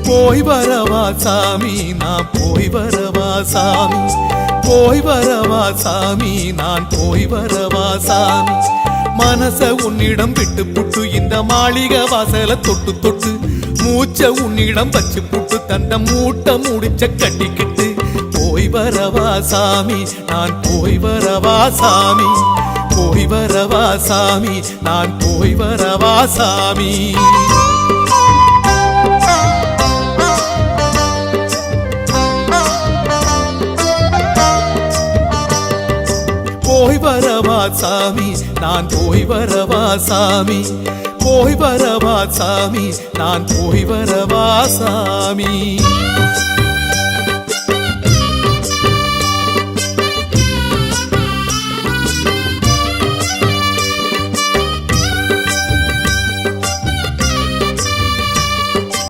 போய் வரவா சாமி நான் போய் வரவா சாமி போய் வரவா சாமி நான் போய் வரவா சாமி மனச உன்னிடம் விட்டு புட்டு இந்த மாளிகை வாசல தொட்டு தொட்டு மூச்ச உன்னிடம் வச்சு புட்டு தந்த மூட்டை முடிச்ச கட்டிக்கிட்டு போய் வரவா சாமி நான் போய் வரவா சாமி போய் வரவா சாமி நான் போய் வரவா சாமி போய் வரவா சாமி நான் போய் வரவா சாமி போய் வரவா சாமி நான் போய் வரவா சாமி